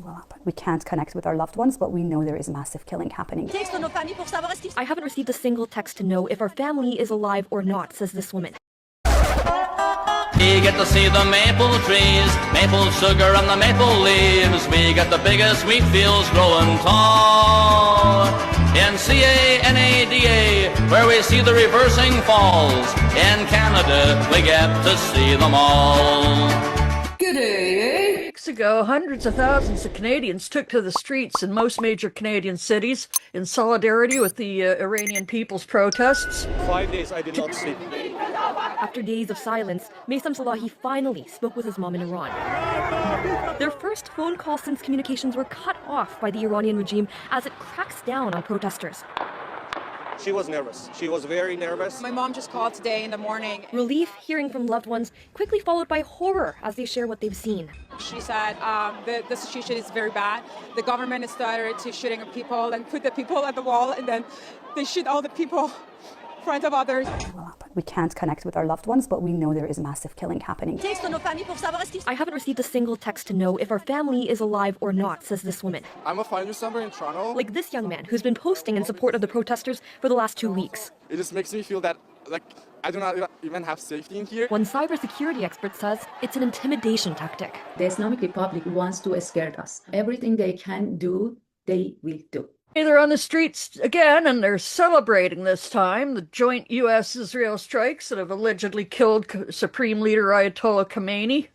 will happen. We can't connect with our loved ones, but we know there is massive killing happening. I haven't received a single text to know if our family is alive or not, says this woman. We get to see the maple trees, maple sugar and the maple leaves. We get the biggest wheat fields growing tall. In Canada, where we see the reversing falls. In Canada, we get to see them all. G'day. Weeks ago, hundreds of thousands of Canadians took to the streets in most major Canadian cities in solidarity with the Iranian people's protests. 5 days I did not sleep. After days of silence, Maysam Salahi finally spoke with his mom in Iran. Their first phone call since communications were cut off by the Iranian regime as it cracks down on protesters. She was nervous. She was very nervous. My mom just called today in the morning. Relief hearing from loved ones, quickly followed by horror as they share what they've seen. She said the situation is very bad. The government has started to shooting at people and put the people at the wall, and then they shoot all the people in front of others. It will happen. We can't connect with our loved ones, but we know there is massive killing happening. I haven't received a single text to know if our family is alive or not, says this woman. I'm a finder somewhere in Toronto. Like this young man who's been posting in support of the protesters for the last 2 weeks. It just makes me feel that, I do not even have safety in here. One cybersecurity expert says it's an intimidation tactic. The Islamic Republic wants to scare us. Everything they can do, they will do. They're on the streets again, and they're celebrating this time the joint U.S.-Israel strikes that have allegedly killed Supreme Leader Ayatollah Khamenei.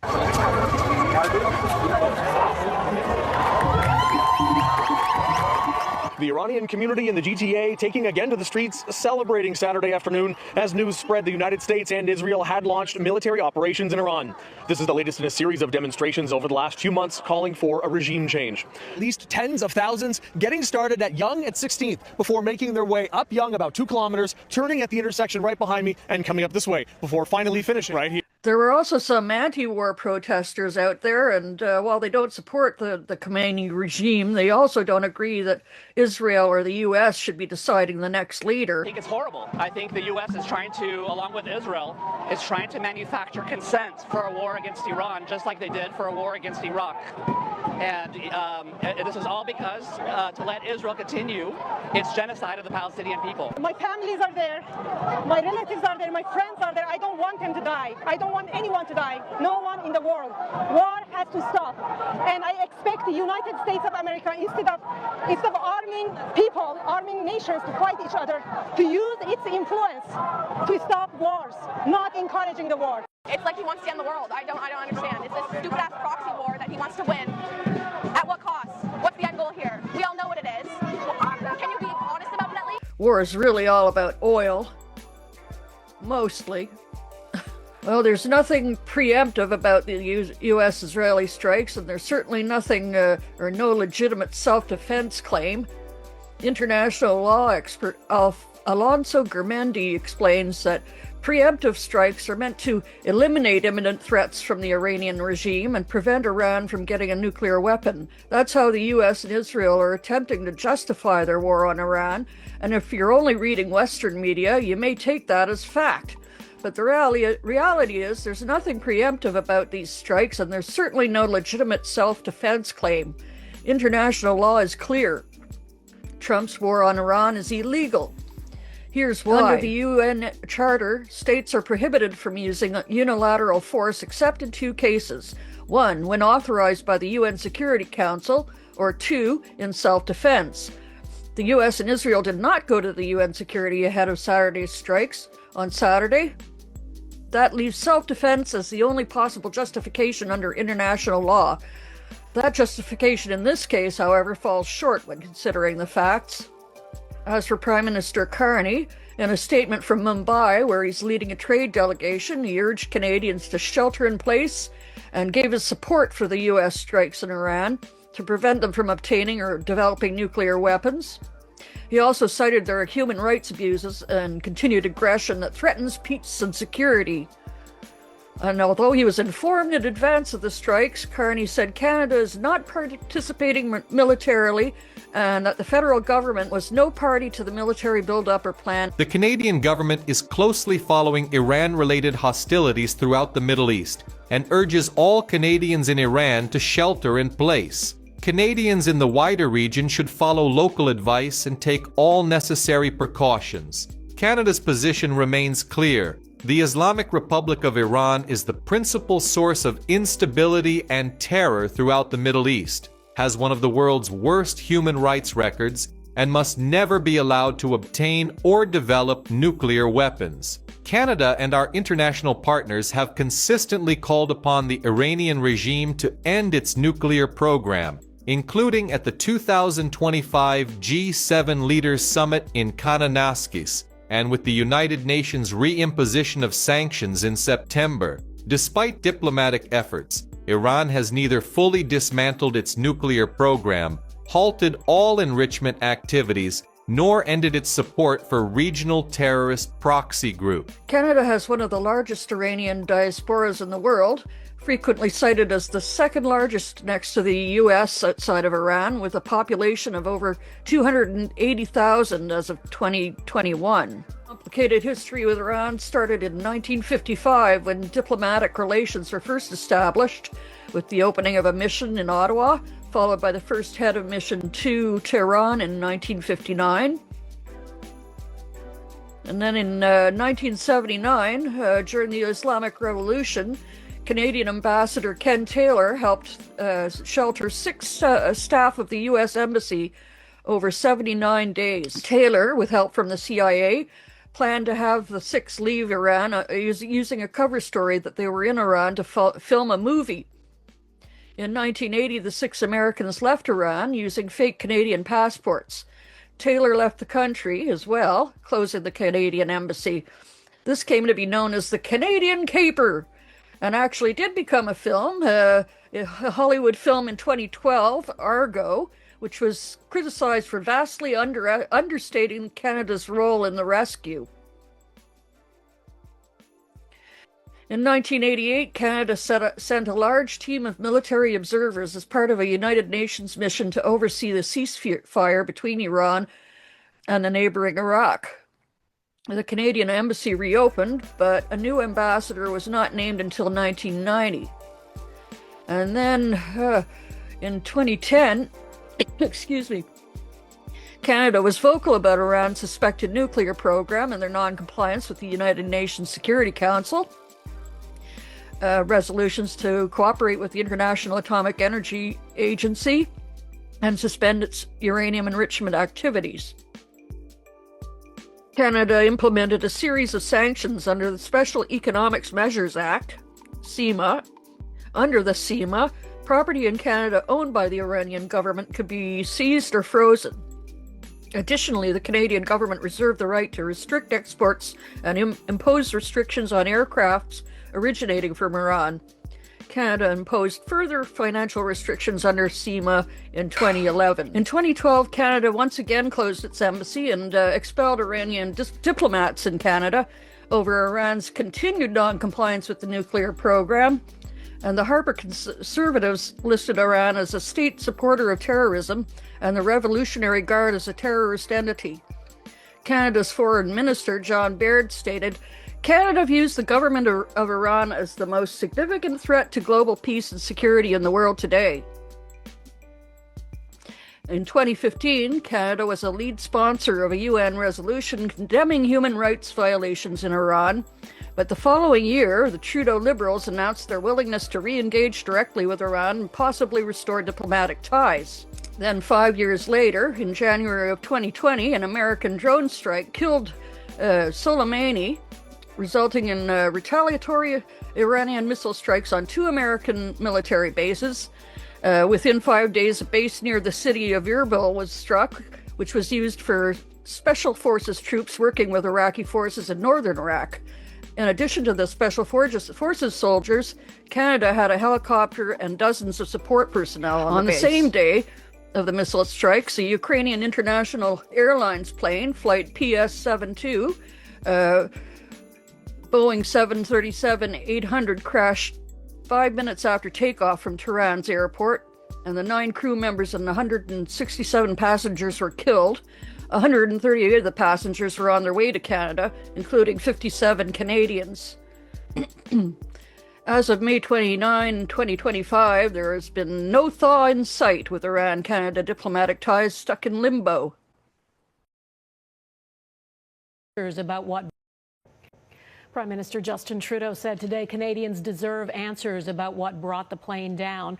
The Iranian community in the GTA taking again to the streets, celebrating Saturday afternoon as news spread the United States and Israel had launched military operations in Iran. This is the latest in a series of demonstrations over the last 2 months calling for a regime change. At least tens of thousands getting started at Yonge at 16th before making their way up Yonge about 2 kilometers, turning at the intersection right behind me and coming up this way before finally finishing right here. There were also some anti-war protesters out there, and while they don't support the Khamenei regime, they also don't agree that Israel or the U.S. should be deciding the next leader. I think it's horrible. I think the U.S. is trying to, along with Israel, is trying to manufacture consent for a war against Iran, just like they did for a war against Iraq. And this is all because to let Israel continue its genocide of the Palestinian people. My families are there, my relatives are there, my friends are there. I don't want them to die. I don't want anyone to die. No one in the world. War has to stop. And I expect the United States of America, instead of arming people, arming nations to fight each other, to use its influence to stop wars, not encouraging the war. It's like he wants to end the world. I don't understand. It's this stupid-ass proxy war that he wants to win. At what cost? What's the end goal here? We all know what it is. Can you be honest about it at least? War is really all about oil. Mostly. Well, there's nothing preemptive about the U.S.-Israeli strikes, and there's certainly nothing or no legitimate self-defense claim. International law expert Alonso Germendi explains that preemptive strikes are meant to eliminate imminent threats from the Iranian regime and prevent Iran from getting a nuclear weapon. That's how the U.S. and Israel are attempting to justify their war on Iran, and if you're only reading Western media, you may take that as fact. But the reality is there's nothing preemptive about these strikes, and there's certainly no legitimate self-defense claim. International law is clear. Trump's war on Iran is illegal. Here's why. Under the UN Charter, states are prohibited from using unilateral force except in 2 cases. 1, when authorized by the UN Security Council, or 2, in self-defense. The US and Israel did not go to the UN security ahead of Saturday's strikes. On Saturday, that leaves self-defense as the only possible justification under international law. That justification in this case, however, falls short when considering the facts. As for Prime Minister Carney, in a statement from Mumbai, where he's leading a trade delegation, he urged Canadians to shelter in place and gave his support for the U.S. strikes in Iran to prevent them from obtaining or developing nuclear weapons. He also cited their human rights abuses and continued aggression that threatens peace and security. And although he was informed in advance of the strikes, Carney said Canada is not participating militarily and that the federal government was no party to the military build-up or plan. The Canadian government is closely following Iran-related hostilities throughout the Middle East and urges all Canadians in Iran to shelter in place. Canadians in the wider region should follow local advice and take all necessary precautions. Canada's position remains clear. The Islamic Republic of Iran is the principal source of instability and terror throughout the Middle East, has one of the world's worst human rights records, and must never be allowed to obtain or develop nuclear weapons. Canada and our international partners have consistently called upon the Iranian regime to end its nuclear program, including at the 2025 G7 Leaders Summit in Kananaskis, and with the United Nations reimposition of sanctions in September. Despite diplomatic efforts, Iran has neither fully dismantled its nuclear program, halted all enrichment activities, nor ended its support for regional terrorist proxy groups. Canada has one of the largest Iranian diasporas in the world, frequently cited as the second largest next to the U.S. outside of Iran, with a population of over 280,000 as of 2021. Complicated history with Iran started in 1955 when diplomatic relations were first established, with the opening of a mission in Ottawa, followed by the first head of mission to Tehran in 1959. And then in 1979, during the Islamic Revolution, Canadian Ambassador Ken Taylor helped shelter 6 staff of the U.S. Embassy over 79 days. Taylor, with help from the CIA, planned to have the 6 leave Iran using a cover story that they were in Iran to film a movie. In 1980, the 6 Americans left Iran using fake Canadian passports. Taylor left the country as well, closing the Canadian embassy. This came to be known as the Canadian Caper, and actually did become a film, a Hollywood film in 2012, Argo, which was criticized for vastly understating Canada's role in the rescue. In 1988, Canada sent a large team of military observers as part of a United Nations mission to oversee the ceasefire between Iran and the neighboring Iraq. The Canadian embassy reopened, but a new ambassador was not named until 1990. And then in 2010, Canada was vocal about Iran's suspected nuclear program and their non-compliance with the United Nations Security Council resolutions to cooperate with the International Atomic Energy Agency and suspend its uranium enrichment activities. Canada implemented a series of sanctions under the Special Economic Measures Act, CEMA. Under the CEMA, property in Canada owned by the Iranian government could be seized or frozen. Additionally, the Canadian government reserved the right to restrict exports and impose restrictions on aircrafts originating from Iran. Canada imposed further financial restrictions under CEMA in 2011. In 2012, Canada once again closed its embassy and expelled Iranian diplomats in Canada over Iran's continued non-compliance with the nuclear program. And the Harper Conservatives listed Iran as a state supporter of terrorism and the Revolutionary Guard as a terrorist entity. Canada's Foreign Minister, John Baird, stated, "Canada views the government of Iran as the most significant threat to global peace and security in the world today." In 2015, Canada was a lead sponsor of a UN resolution condemning human rights violations in Iran. But the following year, the Trudeau Liberals announced their willingness to re-engage directly with Iran and possibly restore diplomatic ties. Then 5 years later, in January of 2020, an American drone strike killed Soleimani, resulting in retaliatory Iranian missile strikes on 2 American military bases. Within 5 days, a base near the city of Erbil was struck, which was used for special forces troops working with Iraqi forces in northern Iraq. In addition to the special forces soldiers, Canada had a helicopter and dozens of support personnel on the same day of the missile strikes. A Ukrainian International Airlines plane, flight PS-72, Boeing 737-800 crashed 5 minutes after takeoff from Tehran's airport, and the 9 crew members and 167 passengers were killed. 138 of the passengers were on their way to Canada, including 57 Canadians. As of May 29, 2025, there has been no thaw in sight, with Iran-Canada diplomatic ties stuck in limbo. About what Prime Minister Justin Trudeau said today Canadians deserve answers about what brought the plane down.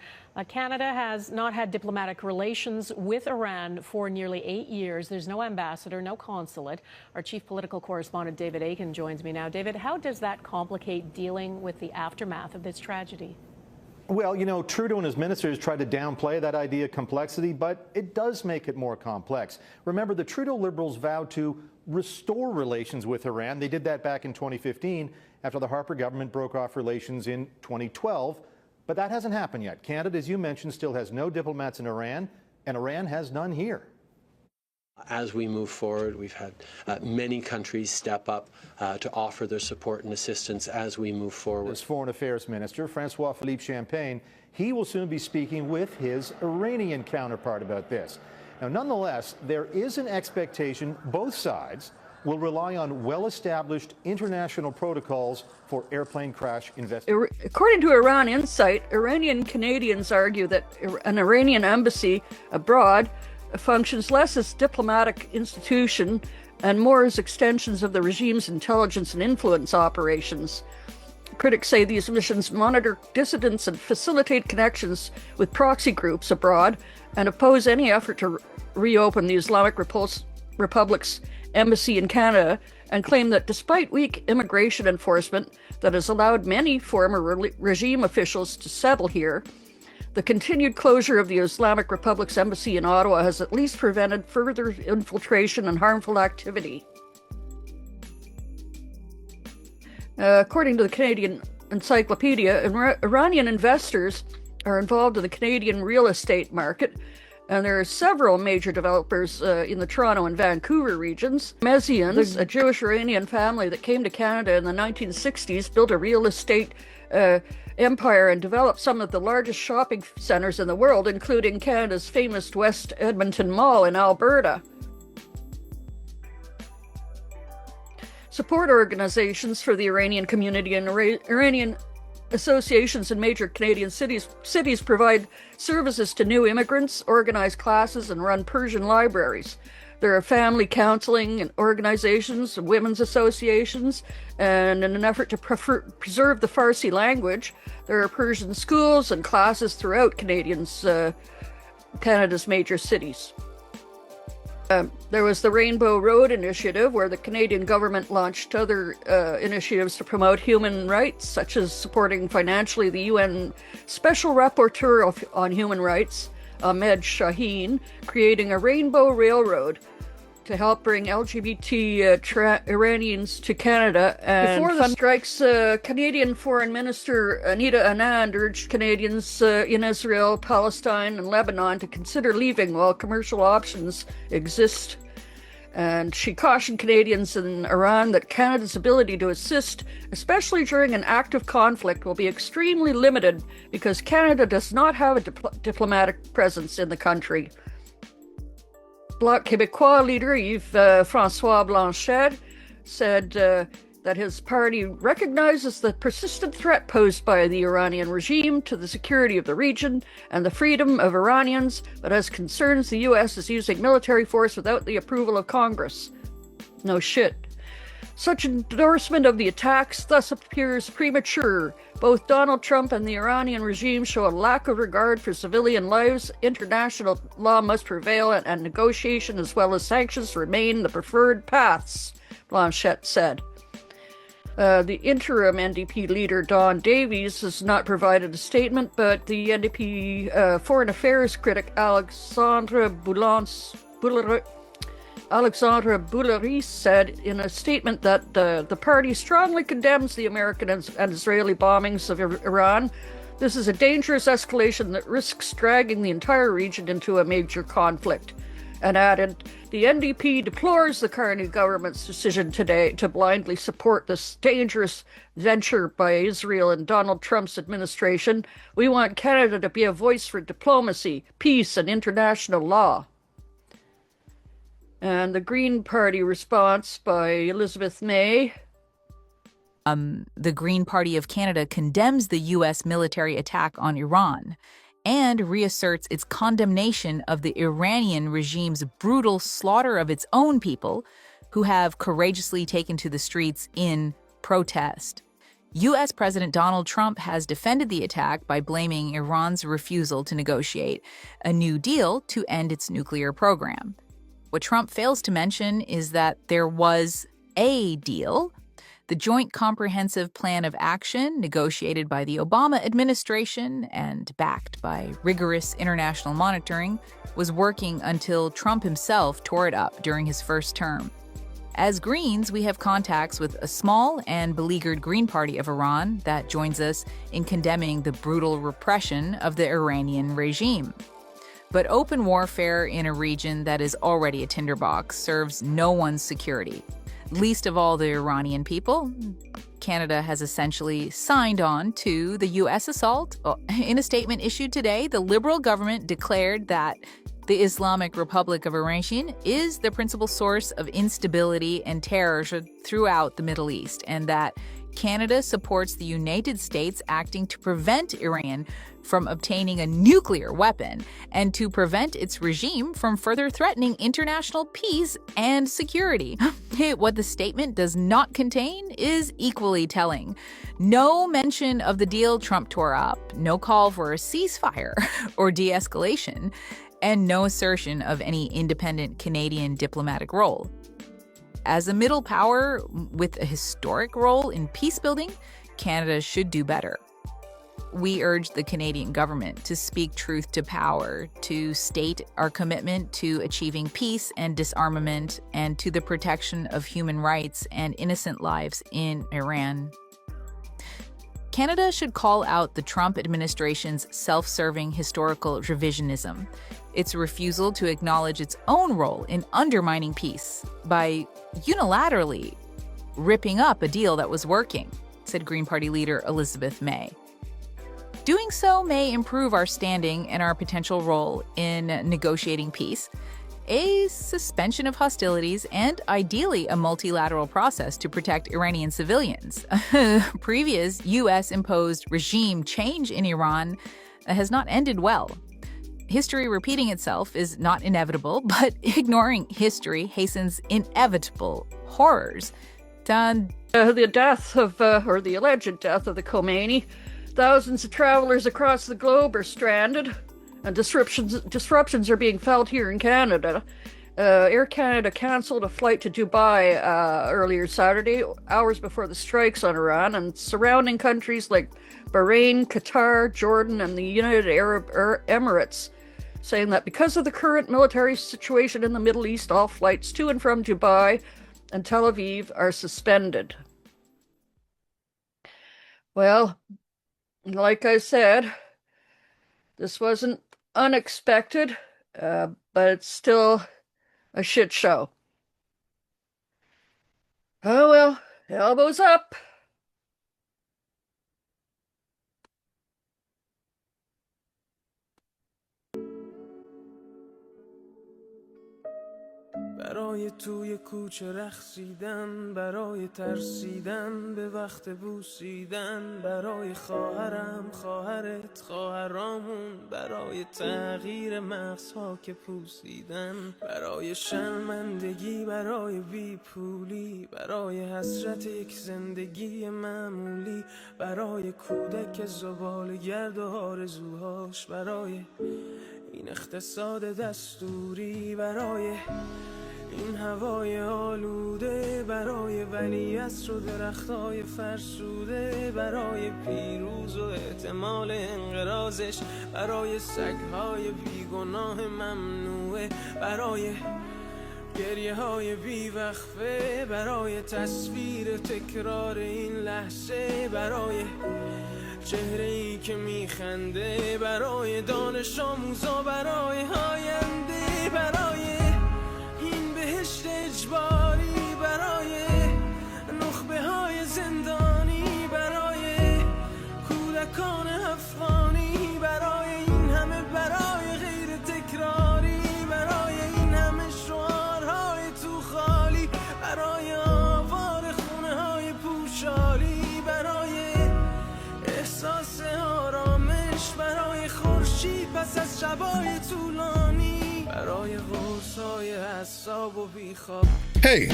Canada has not had diplomatic relations with Iran for nearly 8 years. There's no ambassador, no consulate. Our chief political correspondent, David Aiken, joins me now. David, how does that complicate dealing with the aftermath of this tragedy? Well, you know, Trudeau and his ministers tried to downplay that idea of complexity, but it does make it more complex. Remember, the Trudeau Liberals vowed to restore relations with Iran. They did that back in 2015 after the Harper government broke off relations in 2012. But that hasn't happened yet. Canada, as you mentioned, still has no diplomats in Iran, and Iran has none here. As we move forward, we've had many countries step up to offer their support and assistance as we move forward. As Foreign Affairs Minister, Francois-Philippe Champagne, he will soon be speaking with his Iranian counterpart about this. Now, nonetheless, there is an expectation both sides will rely on well-established international protocols for airplane crash investigation. According to Iran Insight, Iranian Canadians argue that an Iranian embassy abroad functions less as a diplomatic institution and more as extensions of the regime's intelligence and influence operations. Critics say these missions monitor dissidents and facilitate connections with proxy groups abroad and oppose any effort to reopen the Islamic Republic's embassy in Canada, and claim that despite weak immigration enforcement that has allowed many former regime officials to settle here, the continued closure of the Islamic Republic's embassy in Ottawa has at least prevented further infiltration and harmful activity. According to the Canadian Encyclopedia, Iranian investors are involved in the Canadian real estate market, and there are several major developers in the Toronto and Vancouver regions. Mezians, a Jewish Iranian family that came to Canada in the 1960s, built a real estate empire and developed some of the largest shopping centres in the world, including Canada's famous West Edmonton Mall in Alberta. Support organizations for the Iranian community and Iranian associations in major Canadian cities provide services to new immigrants, organize classes, and run Persian libraries. There are family counseling and organizations, women's associations, and in an effort to preserve the Farsi language, there are Persian schools and classes throughout Canada's major cities. There was the Rainbow Road Initiative, where the Canadian government launched other initiatives to promote human rights, such as supporting financially the UN Special Rapporteur on Human Rights, Ahmed Shaheen, creating a Rainbow Railroad to help bring LGBT Iranians to Canada. And before the strikes, Canadian Foreign Minister Anita Anand urged Canadians in Israel, Palestine, and Lebanon to consider leaving while commercial options exist. And she cautioned Canadians in Iran that Canada's ability to assist, especially during an active conflict, will be extremely limited because Canada does not have a diplomatic presence in the country. Bloc Québécois leader Yves-François Blanchet said that his party recognizes the persistent threat posed by the Iranian regime to the security of the region and the freedom of Iranians, but has concerns the U.S. is using military force without the approval of Congress. No shit. Such endorsement of the attacks thus appears premature. Both Donald Trump and the Iranian regime show a lack of regard for civilian lives. International law must prevail, and negotiation as well as sanctions remain the preferred paths, Blanchet said. The interim NDP leader, Don Davies, has not provided a statement, but the NDP foreign affairs critic Alexandre Boulary said in a statement that the party strongly condemns the American and Israeli bombings of Iran. This is a dangerous escalation that risks dragging the entire region into a major conflict. And added, the NDP deplores the Carney government's decision today to blindly support this dangerous venture by Israel and Donald Trump's administration. We want Canada to be a voice for diplomacy, peace, and international law. And the Green Party response by Elizabeth May The Green Party of Canada condemns the U.S. military attack on Iran and reasserts its condemnation of the Iranian regime's brutal slaughter of its own people, who have courageously taken to the streets in protest. U.S. President Donald Trump has defended the attack by blaming Iran's refusal to negotiate a new deal to end its nuclear program. What Trump fails to mention is that there was a deal. The Joint Comprehensive Plan of Action, negotiated by the Obama administration and backed by rigorous international monitoring, was working until Trump himself tore it up during his first term. As Greens, we have contacts with a small and beleaguered Green Party of Iran that joins us in condemning the brutal repression of the Iranian regime. But open warfare in a region that is already a tinderbox serves no one's security, least of all the Iranian people. Canada has essentially signed on to the U.S. assault. In a statement issued today, the Liberal government declared that the Islamic Republic of Iran is the principal source of instability and terror throughout the Middle East, and that Canada supports the United States acting to prevent Iran from obtaining a nuclear weapon and to prevent its regime from further threatening international peace and security. What the statement does not contain is equally telling. No mention of the deal Trump tore up, no call for a ceasefire or de-escalation, and no assertion of any independent Canadian diplomatic role. As a middle power with a historic role in peacebuilding, Canada should do better. We urge the Canadian government to speak truth to power, to state our commitment to achieving peace and disarmament, and to the protection of human rights and innocent lives in Iran. Canada should call out the Trump administration's self-serving historical revisionism, its refusal to acknowledge its own role in undermining peace by unilaterally ripping up a deal that was working, said Green Party leader Elizabeth May. Doing so may improve our standing and our potential role in negotiating peace, a suspension of hostilities, and ideally a multilateral process to protect Iranian civilians. Previous U.S.-imposed regime change in Iran has not ended well. History repeating itself is not inevitable, but ignoring history hastens inevitable horrors. The death of, or the alleged death of the Khomeini. Thousands of travelers across the globe are stranded, and disruptions are being felt here in Canada. Air Canada cancelled a flight to Dubai earlier Saturday, hours before the strikes on Iran, and surrounding countries like Bahrain, Qatar, Jordan, and the United Arab Emirates, saying that because of the current military situation in the Middle East, all flights to and from Dubai and Tel Aviv are suspended. Well, like I said, this wasn't unexpected, but it's still a shit show. Oh well, elbows up. برای توی کوچه رقصیدن، برای ترسیدن به وقت بوسیدن، برای خواهرم، خواهرت، خواهرامون، برای تغییر مغزها که پوسیدن، برای شرمندگی، برای بیپولی، برای حسرت یک زندگی معمولی، برای کودک زباله‌گرد و آرزوهاش، برای این اقتصاد دستوری، برای این هوای آلوده، برای ولیعصر و درختای فرسوده، برای پیروز و احتمال انقراضش، برای سگهای بیگناه ممنوعه، برای گریه های بیوقفه، برای تصویر تکرار این لحظه، برای چهره ای که میخنده، برای دانش آموزا، برای آینده، برای این بهشت اجباری، برای نخبه های زندانی، برای کودکان افغانی، برای این همه برای غیر تکراری، برای این همه شعارهای تو خالی، برای آوار خونه های پوشالی، پس از شبای طولانی برای قرصای حساب و بیخواب. Hey,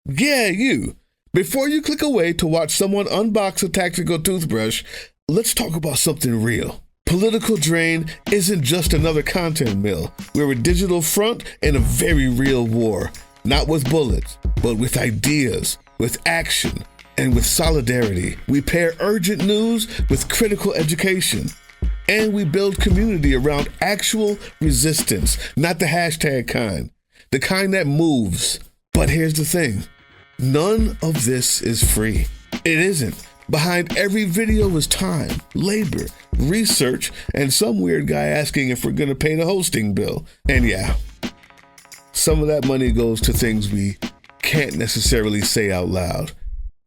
yeah, you. Before you click away to watch someone unbox a tactical toothbrush, let's talk about something real. Political Drain isn't just another content mill. We're a digital front in a very real war. Not with bullets, but with ideas, with action, and with solidarity. We pair urgent news with critical education. And we build community around actual resistance, not the hashtag kind. The kind that moves. But here's the thing. None of this is free. It isn't. Behind every video is time, labor, research, and some weird guy asking if we're going to pay the hosting bill. And yeah, some of that money goes to things we can't necessarily say out loud.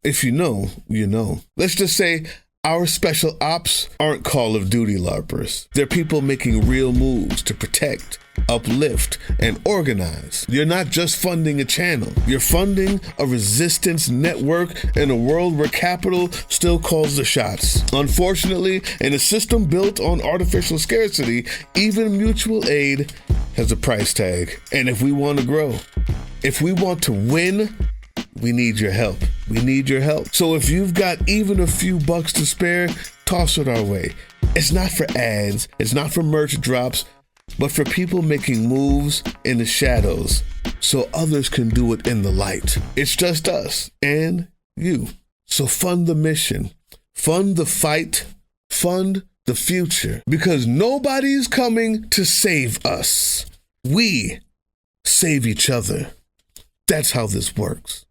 If you know, you know. Let's just say our special ops aren't Call of Duty LARPers. They're people making real moves to protect, uplift, and organize. You're not just funding a channel. You're funding a resistance network in a world where capital still calls the shots. Unfortunately, in a system built on artificial scarcity, even mutual aid has a price tag. And if we want to grow, if we want to win, we need your help. We need your help. So if you've got even a few bucks to spare, toss it our way. It's not for ads, it's not for merch drops, but for people making moves in the shadows so others can do it in the light. It's just us and you. So fund the mission, fund the fight, fund the future, because nobody's coming to save us. We save each other. That's how this works.